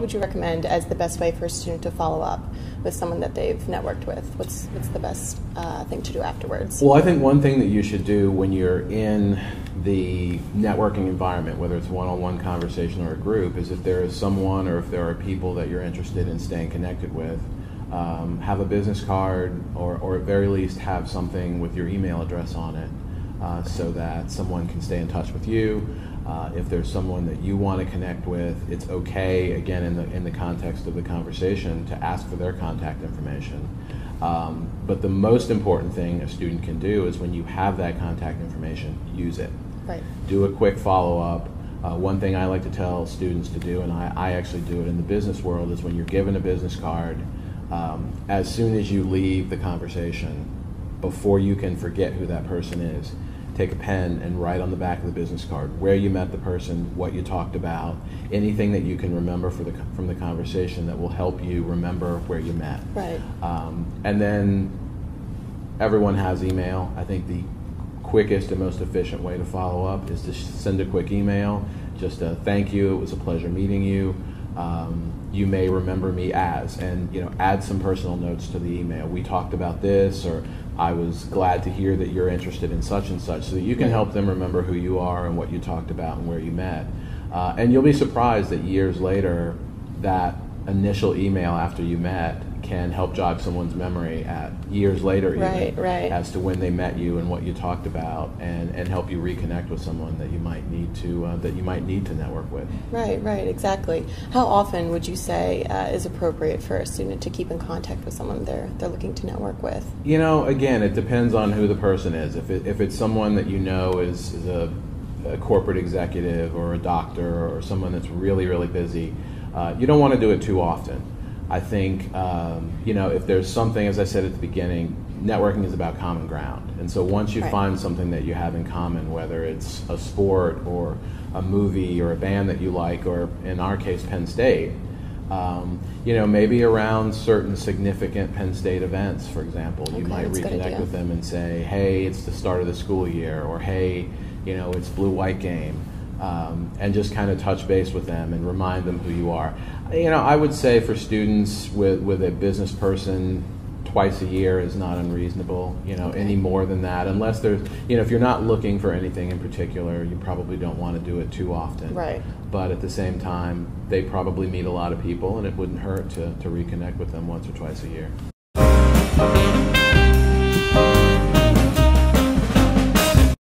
would you recommend as the best way for a student to follow up with someone that they've networked with? What's the best thing to do afterwards? Well, I think one thing that you should do when you're in the networking environment, whether it's one-on-one conversation or a group, is if there is someone or if there are people that you're interested in staying connected with, have a business card or at very least have something with your email address on it so that someone can stay in touch with you. If there's someone that you want to connect with, it's okay, again, in the context of the conversation, to ask for their contact information. But the most important thing a student can do is when you have that contact information, use it. Right. Do a quick follow-up. One thing I like to tell students to do, and I actually do it in the business world, is when you're given a business card, as soon as you leave the conversation, before you can forget who that person is, take a pen and write on the back of the business card where you met the person, what you talked about, anything that you can remember from the conversation that will help you remember where you met. Right. And then everyone has email. I think the quickest and most efficient way to follow up is to send a quick email, just a thank you, it was a pleasure meeting you. You may remember me as, and add some personal notes to the email. We talked about this, or I was glad to hear that you're interested in such and such, so that you can help them remember who you are and what you talked about and where you met. And you'll be surprised that years later, that initial email after you met can help jog someone's memory at years later even, as to when they met you and what you talked about, and help you reconnect with someone that you might need to network with. Right, exactly. How often would you say is appropriate for a student to keep in contact with someone they're looking to network with? Again, it depends on who the person is. If it's someone that is a corporate executive or a doctor or someone that's really, really busy, you don't want to do it too often. I think, if there's something, as I said at the beginning, networking is about common ground. And so once you find something that you have in common, whether it's a sport or a movie or a band that you like, or in our case, Penn State, maybe around certain significant Penn State events, for example, you might reconnect with them and say, hey, it's the start of the school year, or hey, it's blue-white game. And just kind of touch base with them and remind them who you are. I would say for students with a business person, twice a year is not unreasonable. Any more than that, unless there's, if you're not looking for anything in particular, you probably don't want to do it too often. Right. But at the same time, they probably meet a lot of people, and it wouldn't hurt to reconnect with them once or twice a year.